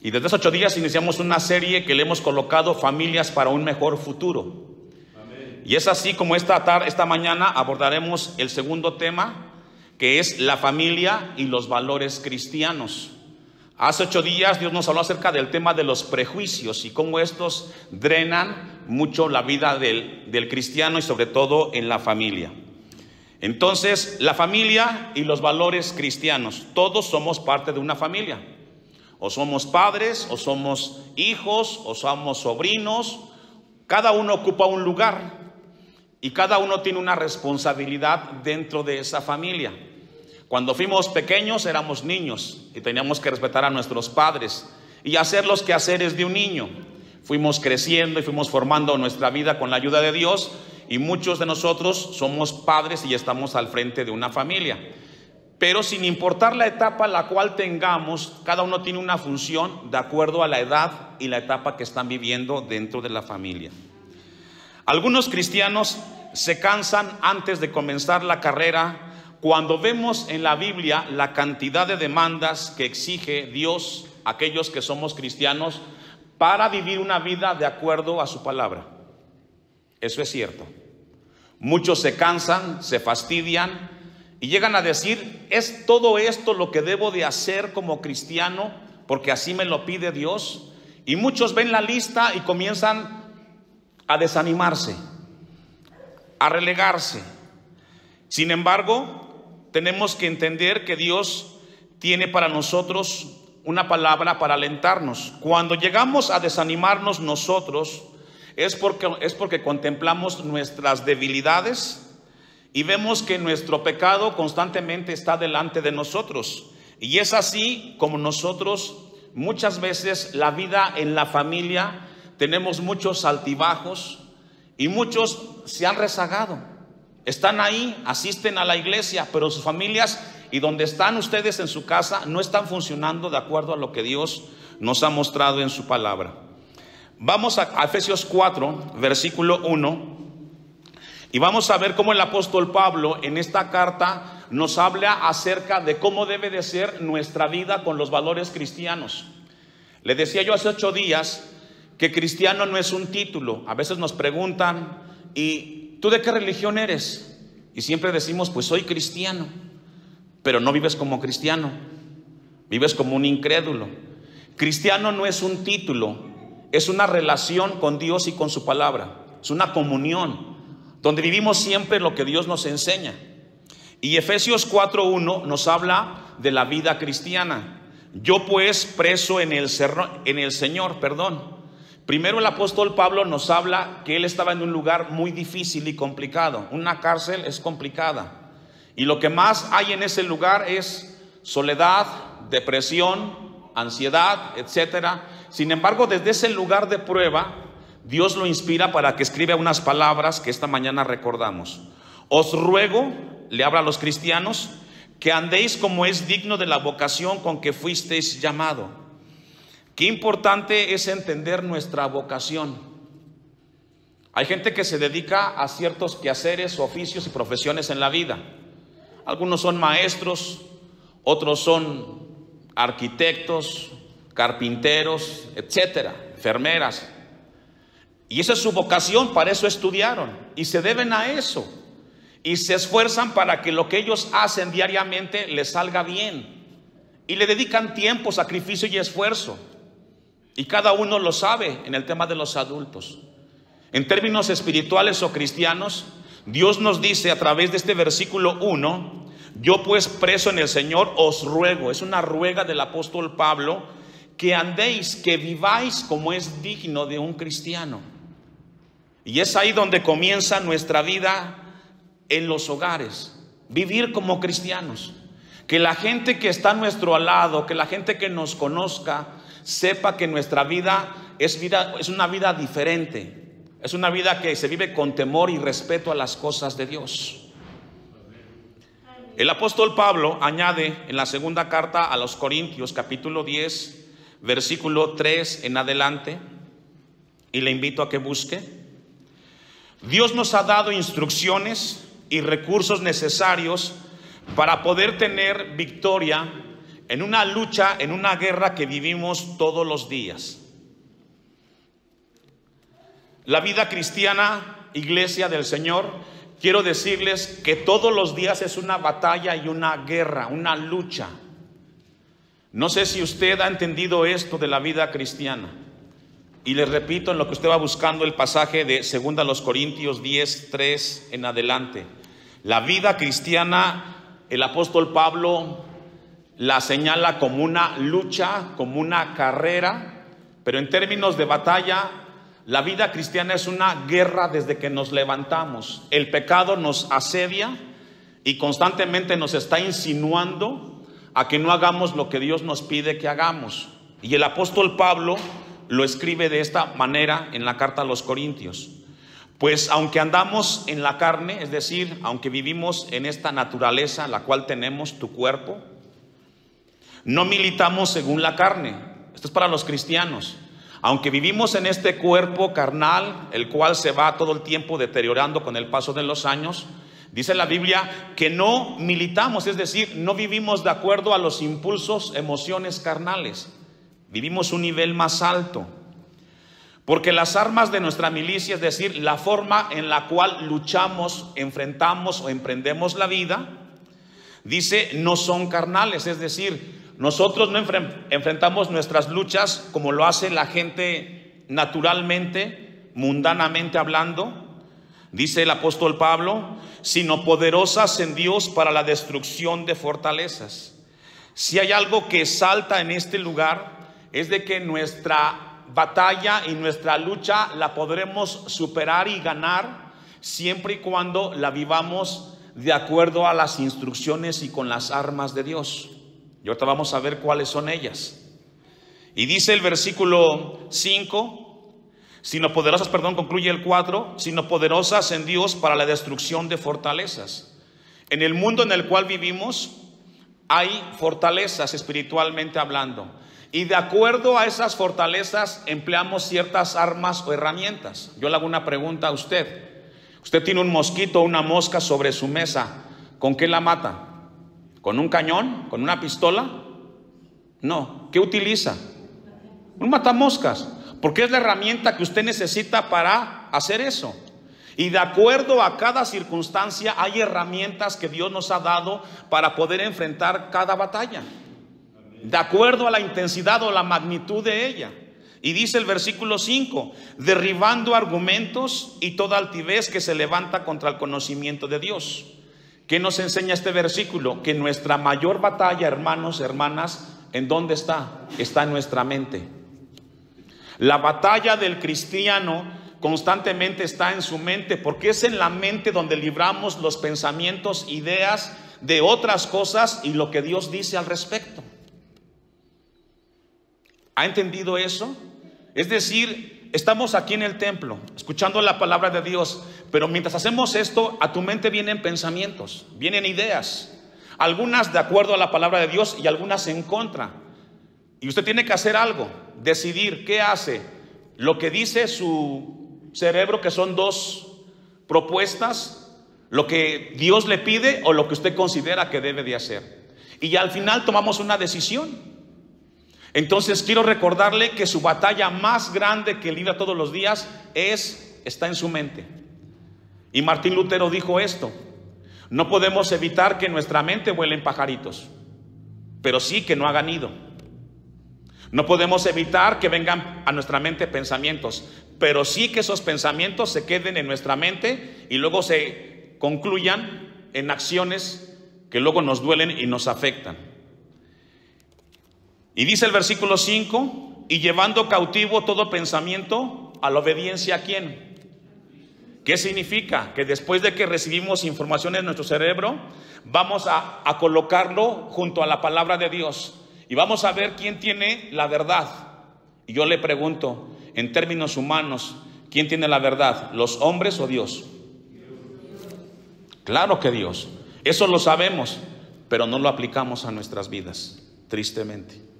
Y desde hace 8 días iniciamos una serie que le hemos colocado Familias para un mejor futuro. Amén. Y es así como esta mañana abordaremos el segundo tema, que es la familia y los valores cristianos. Hace 8 días Dios nos habló acerca del tema de los prejuicios y cómo estos drenan mucho la vida del cristiano y sobre todo en la familia. Entonces, la familia y los valores cristianos, todos somos parte de una familia. O somos padres, o somos hijos, o somos sobrinos. Cada uno ocupa un lugar y cada uno tiene una responsabilidad dentro de esa familia. Cuando fuimos pequeños éramos niños y teníamos que respetar a nuestros padres y hacer los quehaceres de un niño. Fuimos creciendo y fuimos formando nuestra vida con la ayuda de Dios, y muchos de nosotros somos padres y estamos al frente de una familia. Pero sin importar la etapa la cual tengamos, cada uno tiene una función de acuerdo a la edad y la etapa que están viviendo dentro de la familia. Algunos cristianos se cansan antes de comenzar la carrera cuando vemos en la Biblia la cantidad de demandas que exige Dios a aquellos que somos cristianos para vivir una vida de acuerdo a su palabra. Eso es cierto. Muchos se cansan, se fastidian y llegan a decir: ¿es todo esto lo que debo de hacer como cristiano porque así me lo pide Dios? Y muchos ven la lista y comienzan a desanimarse, a relegarse. Sin embargo, tenemos que entender que Dios tiene para nosotros una palabra para alentarnos. Cuando llegamos a desanimarnos nosotros, es porque contemplamos nuestras debilidades y vemos que nuestro pecado constantemente está delante de nosotros. Y es así como nosotros muchas veces la vida en la familia tenemos muchos altibajos y muchos se han rezagado. Están ahí, asisten a la iglesia, pero sus familias y donde están ustedes en su casa no están funcionando de acuerdo a lo que Dios nos ha mostrado en su palabra. Vamos a Efesios 4, versículo 1, y vamos a ver cómo el apóstol Pablo en esta carta nos habla acerca de cómo debe de ser nuestra vida con los valores cristianos. Le decía yo hace 8 días que cristiano no es un título. A veces nos preguntan: ¿y tú de qué religión eres? Y siempre decimos: pues soy cristiano. Pero no vives como cristiano, vives como un incrédulo. Cristiano no es un título, es una relación con Dios y con su palabra. Es una comunión donde vivimos siempre lo que Dios nos enseña. Y Efesios 4:1 nos habla de la vida cristiana. Yo pues preso en el Señor. Primero el apóstol Pablo nos habla que él estaba en un lugar muy difícil y complicado. Una cárcel es complicada. Y lo que más hay en ese lugar es soledad, depresión, ansiedad, etcétera. Sin embargo, desde ese lugar de prueba, Dios lo inspira para que escriba unas palabras que esta mañana recordamos. Os ruego, le habla a los cristianos, que andéis como es digno de la vocación con que fuisteis llamado. Qué importante es entender nuestra vocación. Hay gente que se dedica a ciertos quehaceres, oficios y profesiones en la vida. Algunos son maestros, otros son arquitectos, carpinteros, etcétera, enfermeras. Y esa es su vocación, para eso estudiaron y se deben a eso. Y se esfuerzan para que lo que ellos hacen diariamente les salga bien. Y le dedican tiempo, sacrificio y esfuerzo. Y cada uno lo sabe en el tema de los adultos. En términos espirituales o cristianos, Dios nos dice a través de este versículo 1: yo pues preso en el Señor os ruego. Es una ruega del apóstol Pablo, que andéis, que viváis como es digno de un cristiano. Y es ahí donde comienza nuestra vida en los hogares, vivir como cristianos. Que la gente que está a nuestro lado, que la gente que nos conozca, sepa que nuestra vida es una vida diferente. Es una vida que se vive con temor y respeto a las cosas de Dios. El apóstol Pablo añade en la segunda carta a los Corintios, capítulo 10, versículo 3 en adelante, y le invito a que busque: Dios nos ha dado instrucciones y recursos necesarios para poder tener victoria en una lucha, en una guerra que vivimos todos los días. La vida cristiana, iglesia del Señor, quiero decirles que todos los días es una batalla y una guerra, una lucha. No sé si usted ha entendido esto de la vida cristiana. Y les repito en lo que usted va buscando el pasaje de 2 Corintios 10, 3 en adelante. La vida cristiana, el apóstol Pablo la señala como una lucha, como una carrera, pero en términos de batalla, la vida cristiana es una guerra desde que nos levantamos. El pecado nos asedia y constantemente nos está insinuando a que no hagamos lo que Dios nos pide que hagamos. Y el apóstol Pablo lo escribe de esta manera en la carta a los Corintios. Pues aunque andamos en la carne, es decir, aunque vivimos en esta naturaleza, la cual tenemos, tu cuerpo, no militamos según la carne. Esto es para los cristianos. Aunque vivimos en este cuerpo carnal, el cual se va todo el tiempo deteriorando con el paso de los años, dice la Biblia que no militamos, es decir, no vivimos de acuerdo a los impulsos, emociones carnales. Vivimos un nivel más alto. Porque las armas de nuestra milicia, es decir, la forma en la cual luchamos, enfrentamos o emprendemos la vida, dice, no son carnales, es decir, nosotros no enfrentamos nuestras luchas como lo hace la gente naturalmente, mundanamente hablando, dice el apóstol Pablo, sino poderosas en Dios para la destrucción de fortalezas. Si hay algo que salta en este lugar, es de que nuestra batalla y nuestra lucha la podremos superar y ganar siempre y cuando la vivamos de acuerdo a las instrucciones y con las armas de Dios. Y ahorita vamos a ver cuáles son ellas. Y dice el versículo 5, concluye el 4, sino poderosas en Dios para la destrucción de fortalezas. En el mundo en el cual vivimos hay fortalezas espiritualmente hablando. Y de acuerdo a esas fortalezas empleamos ciertas armas o herramientas. Yo le hago una pregunta a usted. Usted tiene un mosquito o una mosca sobre su mesa. ¿Con qué la mata? ¿Con un cañón? ¿Con una pistola? No. ¿Qué utiliza? Un matamoscas. Porque es la herramienta que usted necesita para hacer eso. Y de acuerdo a cada circunstancia hay herramientas que Dios nos ha dado para poder enfrentar cada batalla. De acuerdo a la intensidad o la magnitud de ella. Y dice el versículo 5, derribando argumentos y toda altivez que se levanta contra el conocimiento de Dios. ¿Qué nos enseña este versículo? Que nuestra mayor batalla, hermanos, hermanas, ¿en dónde está? Está en nuestra mente. La batalla del cristiano constantemente está en su mente, porque es en la mente donde libramos los pensamientos, ideas de otras cosas y lo que Dios dice al respecto. ¿Ha entendido eso? Es decir, estamos aquí en el templo, escuchando la palabra de Dios, pero mientras hacemos esto, a tu mente vienen pensamientos, vienen ideas, algunas de acuerdo a la palabra de Dios y algunas en contra. Y usted tiene que hacer algo, decidir qué hace, lo que dice su cerebro, que son dos propuestas, lo que Dios le pide o lo que usted considera que debe de hacer. Y al final tomamos una decisión. Entonces quiero recordarle que su batalla más grande que libra todos los días está en su mente. Y Martín Lutero dijo esto: no podemos evitar que nuestra mente vuelen pajaritos, pero sí que no hagan nido. No podemos evitar que vengan a nuestra mente pensamientos, pero sí que esos pensamientos se queden en nuestra mente y luego se concluyan en acciones que luego nos duelen y nos afectan. Y dice el versículo 5, y llevando cautivo todo pensamiento a la obediencia, ¿a quién? ¿Qué significa? Que después de que recibimos información en nuestro cerebro, vamos a colocarlo junto a la palabra de Dios y vamos a ver quién tiene la verdad. Y yo le pregunto, en términos humanos, ¿quién tiene la verdad? ¿Los hombres o Dios? Claro que Dios. Eso lo sabemos, pero no lo aplicamos a nuestras vidas, tristemente.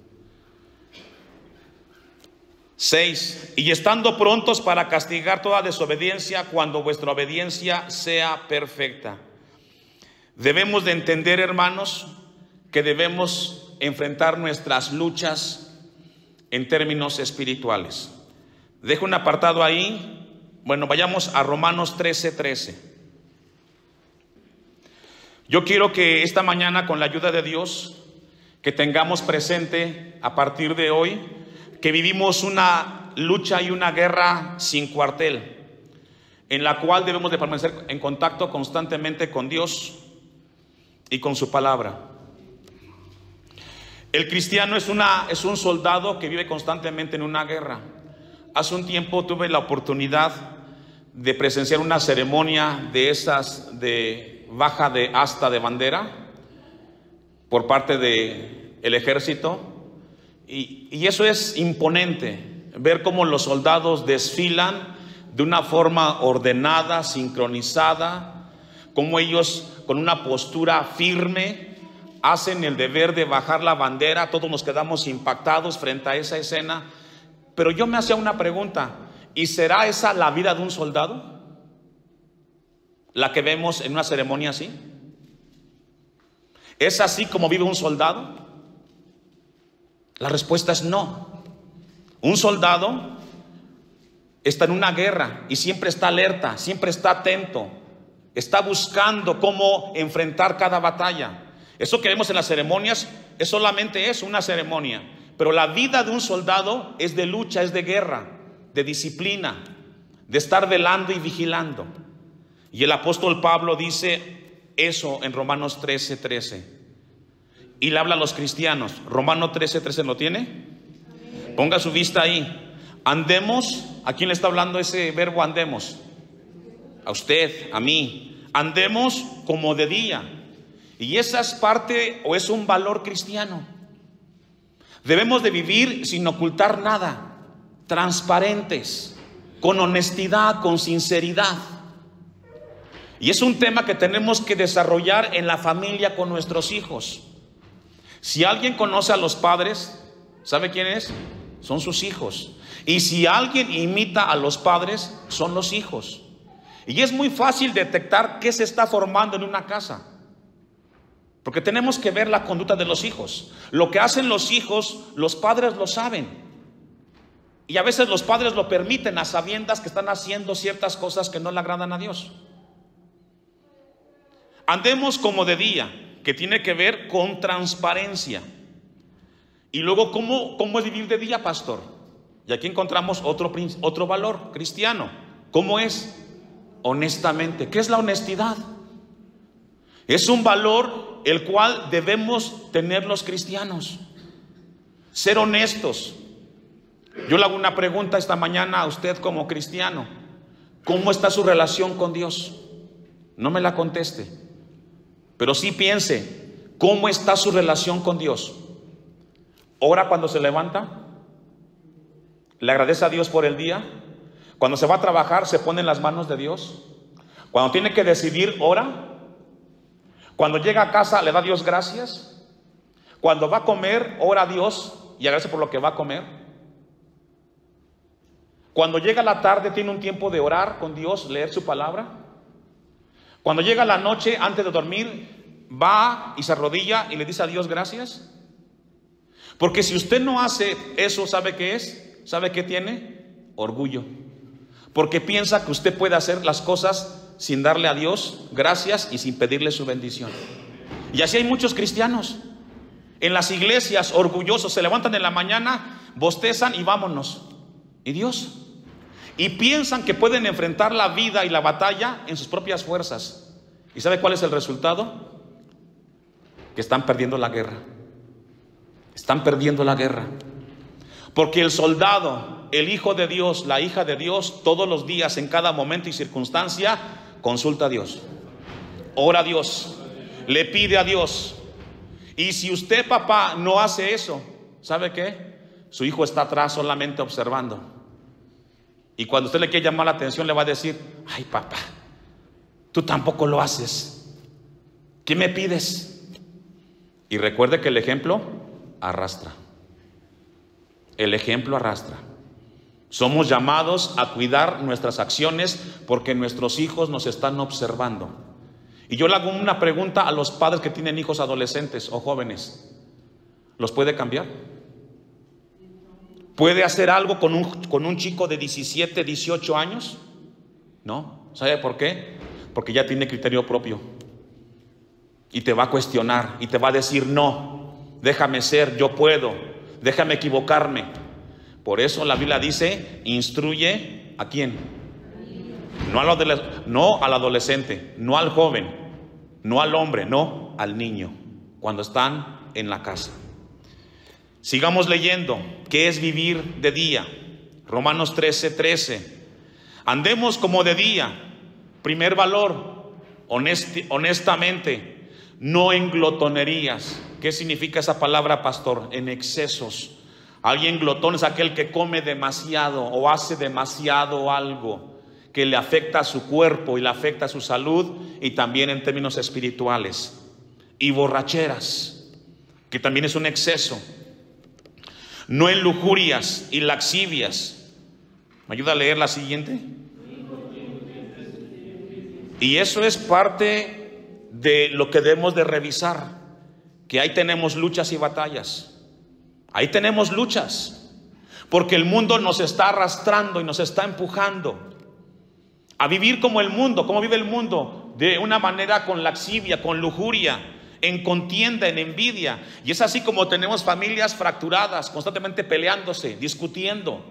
6. Y estando prontos para castigar toda desobediencia cuando vuestra obediencia sea perfecta. Debemos de entender, hermanos, que debemos enfrentar nuestras luchas en términos espirituales. Dejo un apartado ahí. Bueno, vayamos a Romanos 13:13. Yo quiero que esta mañana, con la ayuda de Dios, que tengamos presente a partir de hoy que vivimos una lucha y una guerra sin cuartel, en la cual debemos de permanecer en contacto constantemente con Dios y con su palabra. El cristiano es un soldado que vive constantemente en una guerra. Hace un tiempo tuve la oportunidad de presenciar una ceremonia de esas de baja de asta de bandera por parte del ejército, y eso es imponente, ver cómo los soldados desfilan de una forma ordenada, sincronizada, cómo ellos con una postura firme hacen el deber de bajar la bandera. Todos nos quedamos impactados frente a esa escena. Pero yo me hacía una pregunta: ¿y será esa la vida de un soldado? ¿La que vemos en una ceremonia así? ¿Es así como vive un soldado? La respuesta es no. Un soldado está en una guerra y siempre está alerta, siempre está atento, está buscando cómo enfrentar cada batalla. Eso que vemos en las ceremonias es solamente eso, una ceremonia. Pero la vida de un soldado es de lucha, es de guerra, de disciplina, de estar velando y vigilando. Y el apóstol Pablo dice eso en Romanos 13:13. Y le habla a los cristianos. Romanos 13:13, ¿lo tiene? Ponga su vista ahí. Andemos. ¿A quién le está hablando ese verbo andemos? A usted, a mí. Andemos como de día. Y esa es parte o es un valor cristiano. Debemos de vivir sin ocultar nada, transparentes, con honestidad, con sinceridad. Y es un tema que tenemos que desarrollar en la familia con nuestros hijos. Si alguien conoce a los padres, ¿sabe quién es? Son sus hijos. Y si alguien imita a los padres, son los hijos. Y es muy fácil detectar qué se está formando en una casa, porque tenemos que ver la conducta de los hijos. Lo que hacen los hijos, los padres lo saben. Y a veces los padres lo permiten a sabiendas que están haciendo ciertas cosas que no le agradan a Dios. Andemos como de día, que tiene que ver con transparencia. Y luego, ¿cómo es vivir de día, pastor? Y aquí encontramos otro valor cristiano. ¿Cómo es? Honestamente. ¿Qué es la honestidad? Es un valor el cual debemos tener los cristianos. Ser honestos. Yo le hago una pregunta esta mañana a usted como cristiano. ¿Cómo está su relación con Dios? No me la conteste, pero sí piense, ¿cómo está su relación con Dios? ¿Ora cuando se levanta? ¿Le agradece a Dios por el día? Cuando se va a trabajar, ¿se pone en las manos de Dios? Cuando tiene que decidir, ¿ora? Cuando llega a casa, ¿le da a Dios gracias? Cuando va a comer, ora a Dios y agradece por lo que va a comer. Cuando llega la tarde, tiene un tiempo de orar con Dios, leer su palabra. Cuando llega la noche, antes de dormir, va y se arrodilla y le dice a Dios gracias. Porque si usted no hace eso, ¿sabe qué es? ¿Sabe qué tiene? Orgullo. Porque piensa que usted puede hacer las cosas sin darle a Dios gracias y sin pedirle su bendición. Y así hay muchos cristianos en las iglesias orgullosos. Se levantan en la mañana, bostezan y vámonos. ¿Y Dios? Y piensan que pueden enfrentar la vida y la batalla en sus propias fuerzas. ¿Y sabe cuál es el resultado? Que están perdiendo la guerra. Están perdiendo la guerra. Porque el soldado, el hijo de Dios, la hija de Dios, todos los días, en cada momento y circunstancia, consulta a Dios, ora a Dios, le pide a Dios. Y si usted, papá, no hace eso, ¿sabe qué? Su hijo está atrás solamente observando. Y cuando usted le quiere llamar la atención, le va a decir: ay, papá, tú tampoco lo haces. ¿Qué me pides? Y recuerde que el ejemplo arrastra. El ejemplo arrastra. Somos llamados a cuidar nuestras acciones porque nuestros hijos nos están observando. Y yo le hago una pregunta a los padres que tienen hijos adolescentes o jóvenes. ¿Los puede cambiar? ¿Puede hacer algo con un chico de 17, 18 años? No. ¿Sabe por qué? Porque ya tiene criterio propio. Y te va a cuestionar y te va a decir: no, déjame ser, yo puedo, déjame equivocarme. Por eso la Biblia dice: instruye ¿a quién? No al adolescente, no al joven, no al hombre, no al niño, cuando están en la casa. Sigamos leyendo. ¿Qué es vivir de día? Romanos 13:13. Andemos como de día. Primer valor, honestamente, no en glotonerías. ¿Qué significa esa palabra, pastor? En excesos. Alguien glotón es aquel que come demasiado o hace demasiado algo que le afecta a su cuerpo y le afecta a su salud, y también en términos espirituales. Y borracheras, que también es un exceso. No en lujurias y lascivias. ¿Me ayuda a leer la siguiente? Y eso es parte de lo que debemos de revisar, que ahí tenemos luchas y batallas. Ahí tenemos luchas, porque el mundo nos está arrastrando y nos está empujando a vivir como el mundo. ¿Cómo vive el mundo? De una manera con lascivia, con lujuria, en contienda, en envidia. Y es así como tenemos familias fracturadas, constantemente peleándose, discutiendo,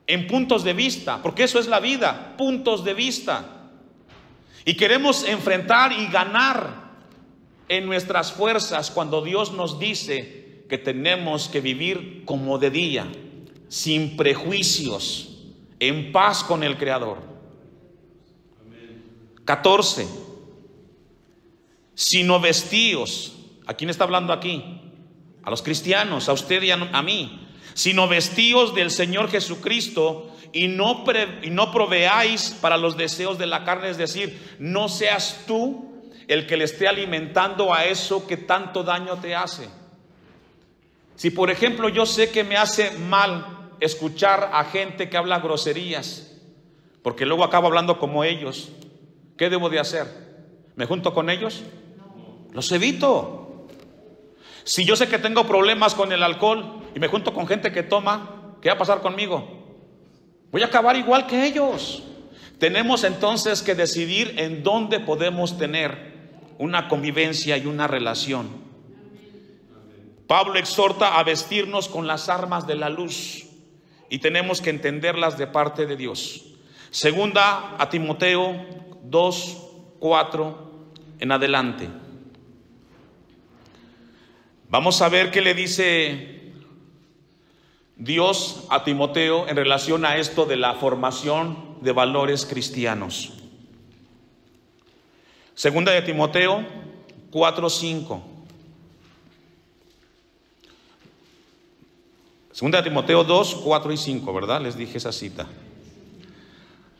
en puntos de vista, porque eso es la vida, puntos de vista. Y queremos enfrentar y ganar en nuestras fuerzas, cuando Dios nos dice que tenemos que vivir como de día, sin prejuicios, en paz con el Creador. 14. Sino vestíos. ¿A quién está hablando aquí? A los cristianos, a usted y a mí. Sino vestíos del Señor Jesucristo, y no proveáis para los deseos de la carne. Es decir, no seas tú el que le esté alimentando a eso que tanto daño te hace. Si por ejemplo yo sé que me hace mal escuchar a gente que habla groserías, porque luego acabo hablando como ellos, ¿qué debo de hacer? ¿Me junto con ellos? Los evito. Si yo sé que tengo problemas con el alcohol y me junto con gente que toma, ¿qué va a pasar conmigo? Voy a acabar igual que ellos. Tenemos entonces que decidir en dónde podemos tener una convivencia y una relación. Pablo exhorta a vestirnos con las armas de la luz, y tenemos que entenderlas de parte de Dios. Segunda a Timoteo 2:4 en adelante. Vamos a ver qué le dice Dios a Timoteo en relación a esto de la formación de valores cristianos. Segunda de Timoteo 4:5. Segunda de Timoteo 2, 4 y 5, ¿verdad? Les dije esa cita.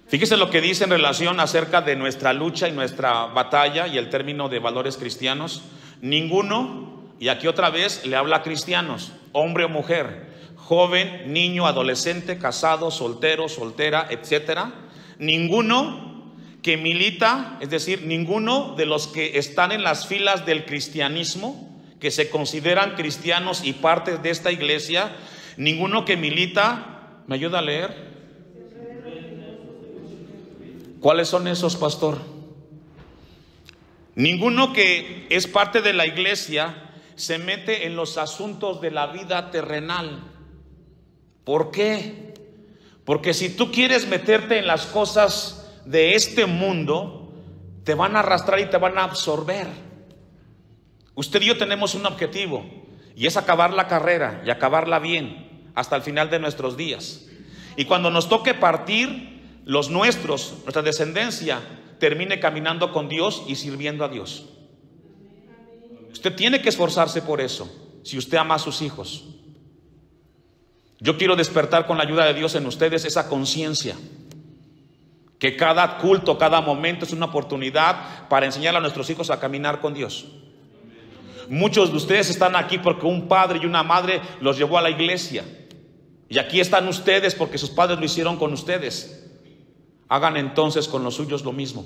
Fíjese lo que dice en relación acerca de nuestra lucha y nuestra batalla y el término de valores cristianos. Ninguno, y aquí otra vez le habla a cristianos, hombre o mujer, joven, niño, adolescente, casado, soltero, soltera, etcétera. Ninguno que milita, es decir, ninguno de los que están en las filas del cristianismo, que se consideran cristianos y parte de esta iglesia, ninguno que milita. ¿Me ayuda a leer? ¿Cuáles son esos, pastor? Ninguno que es parte de la iglesia se mete en los asuntos de la vida terrenal. ¿Por qué? Porque si tú quieres meterte en las cosas de este mundo, te van a arrastrar y te van a absorber. Usted y yo tenemos un objetivo, y es acabar la carrera y acabarla bien hasta el final de nuestros días. Y cuando nos toque partir, los nuestros, nuestra descendencia, termine caminando con Dios y sirviendo a Dios. Usted tiene que esforzarse por eso, si usted ama a sus hijos. Yo quiero despertar con la ayuda de Dios en ustedes esa conciencia, que cada culto, cada momento es una oportunidad para enseñar a nuestros hijos a caminar con Dios. Muchos de ustedes están aquí porque un padre y una madre los llevó a la iglesia, y aquí están ustedes porque sus padres lo hicieron con ustedes. Hagan entonces con los suyos lo mismo.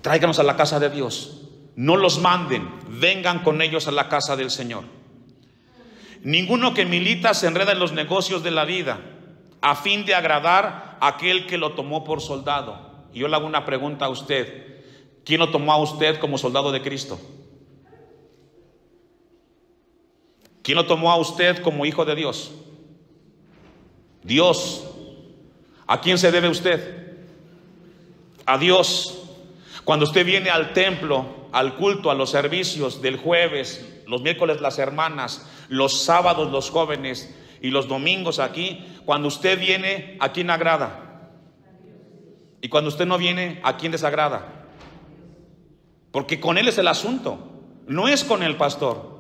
Tráiganos a la casa de Dios. no los manden, vengan con ellos a la casa del Señor. Ninguno que milita se enreda en los negocios de la vida, a fin de agradar a aquel que lo tomó por soldado. Y yo le hago una pregunta a usted: ¿quién lo tomó a usted como soldado de Cristo? ¿Quién lo tomó a usted como hijo de Dios? Dios. ¿A quién se debe usted? A Dios. Cuando usted viene al templo, al culto, a los servicios del jueves, los miércoles las hermanas, los sábados los jóvenes y los domingos aquí, cuando usted viene, ¿a quién agrada? Y cuando usted no viene, ¿a quién desagrada? Porque con él es el asunto, no es con el pastor.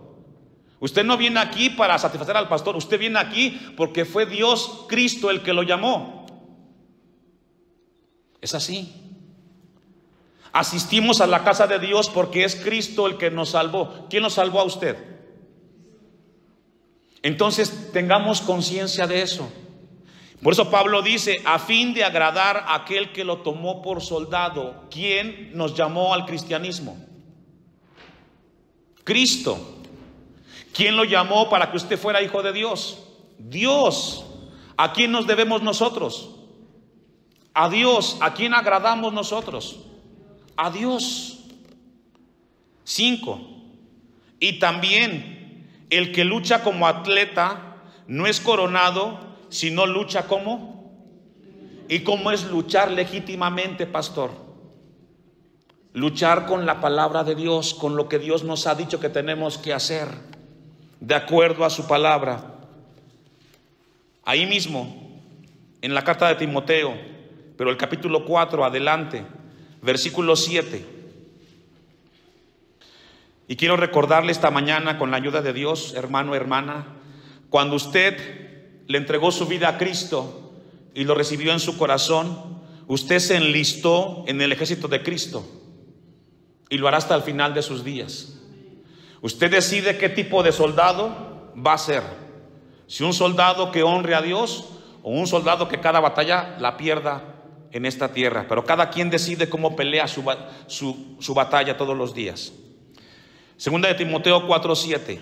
Usted no viene aquí para satisfacer al pastor, usted viene aquí porque fue Dios, Cristo, el que lo llamó. Es así. Asistimos a la casa de Dios porque es Cristo el que nos salvó. ¿Quién nos salvó a usted? Entonces tengamos conciencia de eso. Por eso Pablo dice, a fin de agradar a aquel que lo tomó por soldado. ¿Quién nos llamó al cristianismo? Cristo. ¿Quién lo llamó para que usted fuera hijo de Dios? Dios. ¿A quién nos debemos nosotros? A Dios. ¿A quién agradamos nosotros? A Dios. 5. Y también el que lucha como atleta no es coronado, sino lucha como. ¿Y cómo es luchar legítimamente, pastor? Luchar con la palabra de Dios, con lo que Dios nos ha dicho que tenemos que hacer, de acuerdo a su palabra. Ahí mismo, en la carta de Timoteo, pero el capítulo 4, adelante, versículo 7. Y quiero recordarle esta mañana, con la ayuda de Dios, hermano, hermana, cuando usted le entregó su vida a Cristo y lo recibió en su corazón, usted se enlistó en el ejército de Cristo y lo hará hasta el final de sus días. Usted decide qué tipo de soldado va a ser. Si un soldado que honre a Dios o un soldado que cada batalla la pierda en esta tierra. Pero cada quien decide cómo pelea su batalla todos los días. Segunda de Timoteo 4:7.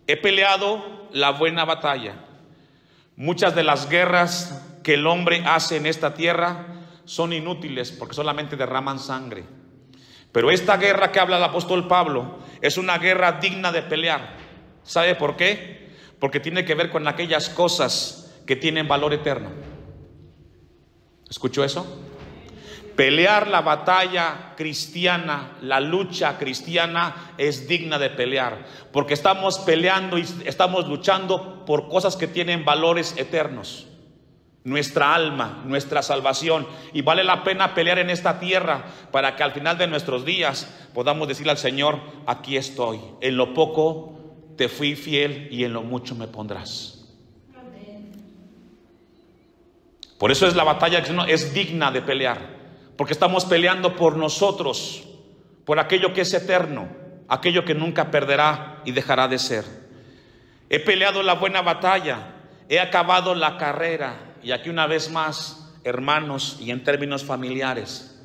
He peleado la buena batalla. Muchas de las guerras que el hombre hace en esta tierra son inútiles porque solamente derraman sangre. Pero esta guerra que habla el apóstol Pablo es una guerra digna de pelear. ¿Sabe por qué? Porque tiene que ver con aquellas cosas que tienen valor eterno. ¿Escuchó eso? Pelear la batalla cristiana, la lucha cristiana es digna de pelear, porque estamos peleando y estamos luchando por cosas que tienen valores eternos. Nuestra alma, nuestra salvación, y vale la pena pelear en esta tierra para que al final de nuestros días podamos decirle al Señor: aquí estoy, en lo poco te fui fiel y en lo mucho me pondrás. Por eso es la batalla que es digna de pelear, porque estamos peleando por nosotros, por aquello que es eterno, aquello que nunca perderá y dejará de ser. He peleado la buena batalla, he acabado la carrera. Y aquí una vez más, hermanos, y en términos familiares,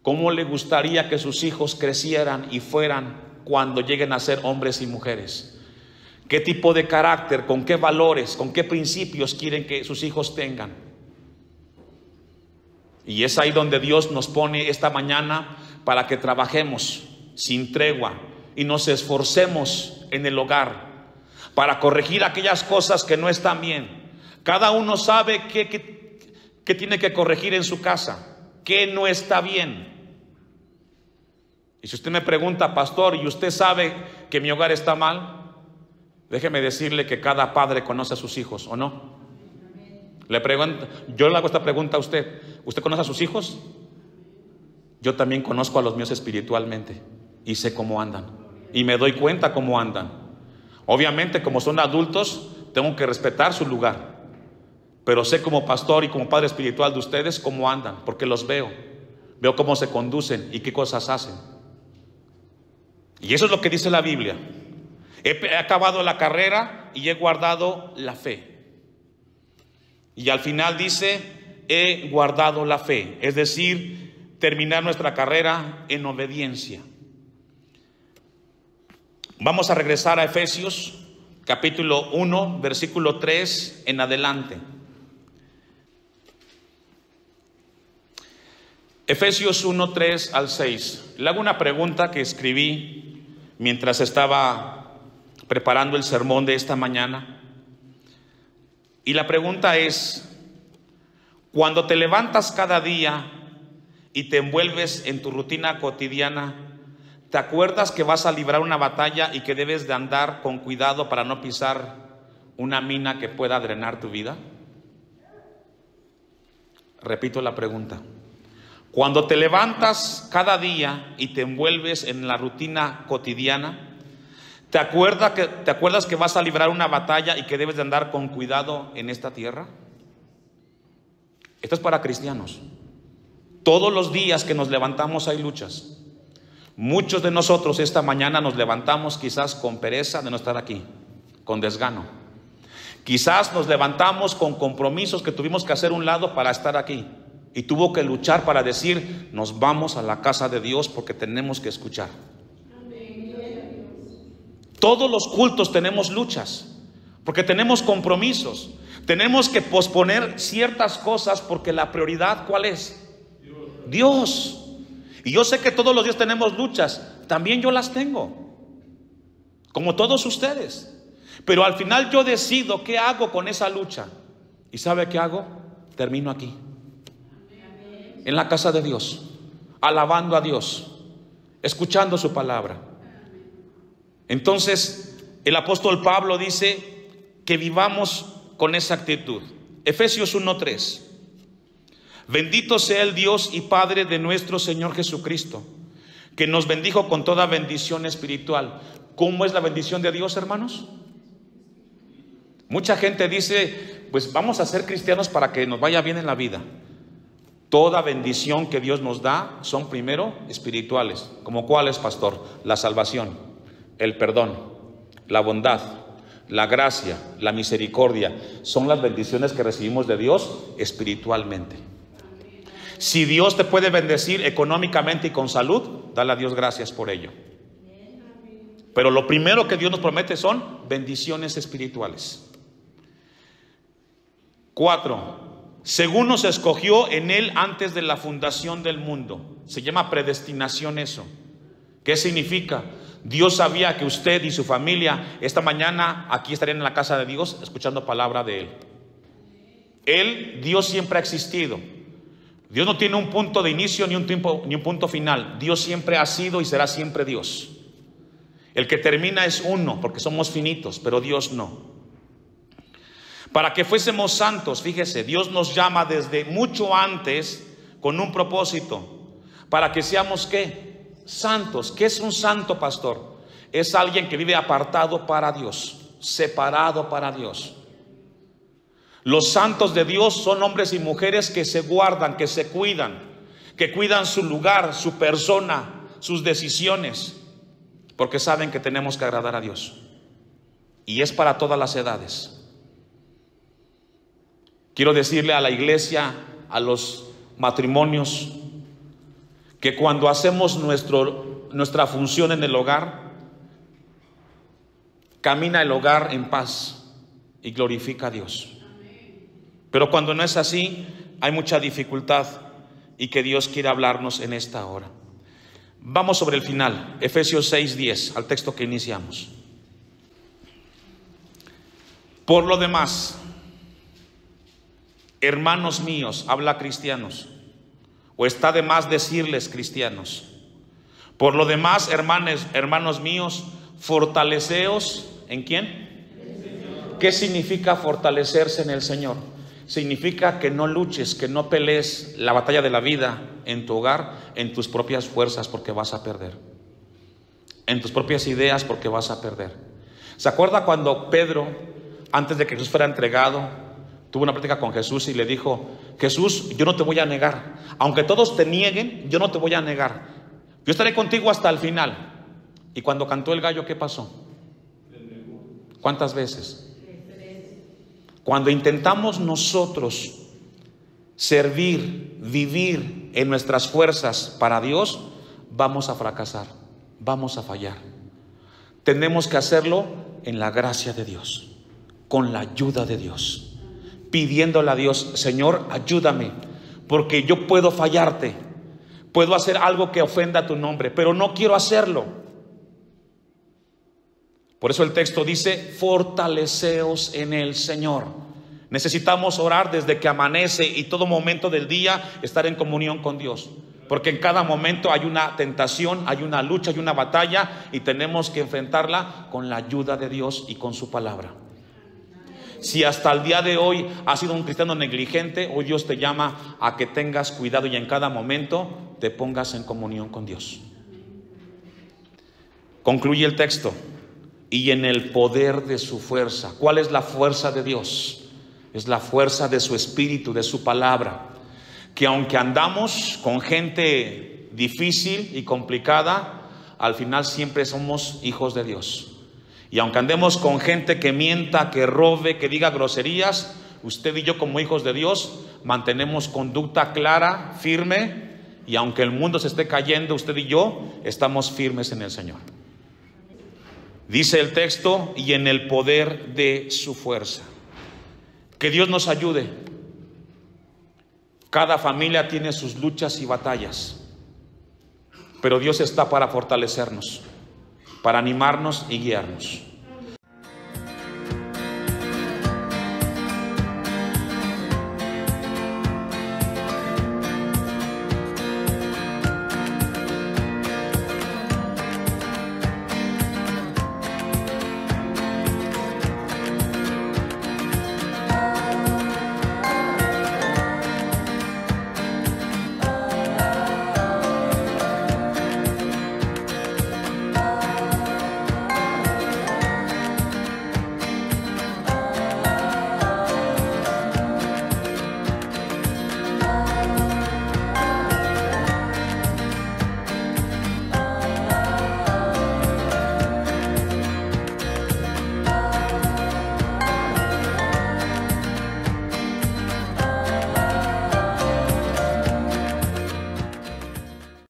¿cómo le gustaría que sus hijos crecieran y fueran cuando lleguen a ser hombres y mujeres? ¿Qué tipo de carácter, con qué valores, con qué principios quieren que sus hijos tengan? Y es ahí donde Dios nos pone esta mañana para que trabajemos sin tregua y nos esforcemos en el hogar para corregir aquellas cosas que no están bien. Cada uno sabe qué tiene que corregir en su casa, qué no está bien. Y si usted me pregunta: pastor, ¿y usted sabe que mi hogar está mal? Déjeme decirle que cada padre conoce a sus hijos, ¿o no? Yo le hago esta pregunta a usted: ¿usted conoce a sus hijos? Yo también conozco a los míos espiritualmente y sé cómo andan y me doy cuenta cómo andan. Obviamente, como son adultos, tengo que respetar su lugar, pero sé como pastor y como padre espiritual de ustedes cómo andan, porque los veo cómo se conducen y qué cosas hacen. Y eso es lo que dice la Biblia. He acabado la carrera y he guardado la fe. Y al final dice: he guardado la fe, es decir, terminar nuestra carrera en obediencia. Vamos a regresar a Efesios, capítulo 1, versículo 3 en adelante. Efesios 1, 3 al 6. Le hago una pregunta que escribí mientras estaba preparando el sermón de esta mañana. Y la pregunta es: cuando te levantas cada día y te envuelves en tu rutina cotidiana, ¿te acuerdas que vas a librar una batalla y que debes de andar con cuidado para no pisar una mina que pueda drenar tu vida? Repito la pregunta. Cuando te levantas cada día y te envuelves en la rutina cotidiana, ¿te acuerdas que vas a librar una batalla y que debes de andar con cuidado en esta tierra? Esto es para cristianos. Todos los días que nos levantamos hay luchas. Muchos de nosotros esta mañana nos levantamos quizás con pereza de no estar aquí, con desgano. Quizás nos levantamos con compromisos que tuvimos que hacer a un lado para estar aquí. Y tuvo que luchar para decir: nos vamos a la casa de Dios porque tenemos que escuchar. Todos los cultos tenemos luchas, porque tenemos compromisos. Tenemos que posponer ciertas cosas porque la prioridad, ¿cuál es? Dios. Y yo sé que todos los días tenemos luchas. También yo las tengo, como todos ustedes. Pero al final yo decido qué hago con esa lucha. ¿Y sabe qué hago? Termino aquí, en la casa de Dios, alabando a Dios, escuchando su palabra. Entonces el apóstol Pablo dice que vivamos con esa actitud. Efesios 1:3. Bendito sea el Dios y Padre de nuestro Señor Jesucristo, que nos bendijo con toda bendición espiritual. ¿Cómo es la bendición de Dios, hermanos? Mucha gente dice: pues vamos a ser cristianos para que nos vaya bien en la vida. Toda bendición que Dios nos da son primero espirituales. ¿Como cuáles, pastor? La salvación, el perdón, la bondad, la gracia, la misericordia. Son las bendiciones que recibimos de Dios espiritualmente. Si Dios te puede bendecir económicamente y con salud, dale a Dios gracias por ello. Pero lo primero que Dios nos promete son bendiciones espirituales. 4. Según nos escogió en Él antes de la fundación del mundo. Se llama predestinación eso. ¿Qué significa? Dios sabía que usted y su familia esta mañana aquí estarían en la casa de Dios escuchando palabra de Él. Dios siempre ha existido. Dios no tiene un punto de inicio ni un punto final. Dios siempre ha sido y será siempre Dios. El que termina es uno, porque somos finitos, pero Dios no. Para que fuésemos santos, fíjese, Dios nos llama desde mucho antes con un propósito. Para que seamos ¿qué? Santos. ¿Qué es un santo, pastor? Es alguien que vive apartado para Dios, separado para Dios. Los santos de Dios son hombres y mujeres que se guardan, que se cuidan, que cuidan su lugar, su persona, sus decisiones, porque saben que tenemos que agradar a Dios. Y es para todas las edades. Quiero decirle a la iglesia, a los matrimonios, que cuando hacemos nuestra función en el hogar, camina el hogar en paz y glorifica a Dios. Pero cuando no es así, hay mucha dificultad y que Dios quiere hablarnos en esta hora. Vamos sobre el final, Efesios 6:10, al texto que iniciamos. Por lo demás, hermanos míos, habla cristianos, o está de más decirles cristianos. Por lo demás, hermanos míos, fortaleceos, ¿en quién? ¿Qué significa fortalecerse en el Señor? Significa que no luches, que no pelees la batalla de la vida en tu hogar, en tus propias fuerzas, porque vas a perder. En tus propias ideas, porque vas a perder. ¿Se acuerda cuando Pedro, antes de que Jesús fuera entregado, tuvo una plática con Jesús y le dijo: Jesús, yo no te voy a negar. Aunque todos te nieguen, yo no te voy a negar. Yo estaré contigo hasta el final. Y cuando cantó el gallo, ¿qué pasó? ¿Cuántas veces? Cuando intentamos nosotros servir, vivir en nuestras fuerzas para Dios, vamos a fracasar, vamos a fallar. tenemos que hacerlo en la gracia de Dios, con la ayuda de Dios, pidiéndole a Dios: Señor, ayúdame, porque yo puedo fallarte, puedo hacer algo que ofenda a tu nombre, pero no quiero hacerlo. Por eso el texto dice: fortaleceos en el Señor. Necesitamos orar desde que amanece y todo momento del día estar en comunión con Dios, porque en cada momento hay una tentación, hay una lucha, hay una batalla, y tenemos que enfrentarla con la ayuda de Dios y con su palabra. Si hasta el día de hoy has sido un cristiano negligente, hoy Dios te llama a que tengas cuidado y en cada momento te pongas en comunión con Dios. Concluye el texto: y en el poder de su fuerza. ¿Cuál es la fuerza de Dios? Es la fuerza de su Espíritu, de su palabra. Que aunque andamos con gente difícil y complicada, al final siempre somos hijos de Dios. Y aunque andemos con gente que mienta, que robe, que diga groserías, usted y yo como hijos de Dios mantenemos conducta clara, firme, y aunque el mundo se esté cayendo, usted y yo estamos firmes en el Señor. Dice el texto: y en el poder de su fuerza. Que Dios nos ayude. Cada familia tiene sus luchas y batallas, pero Dios está para fortalecernos, para animarnos y guiarnos.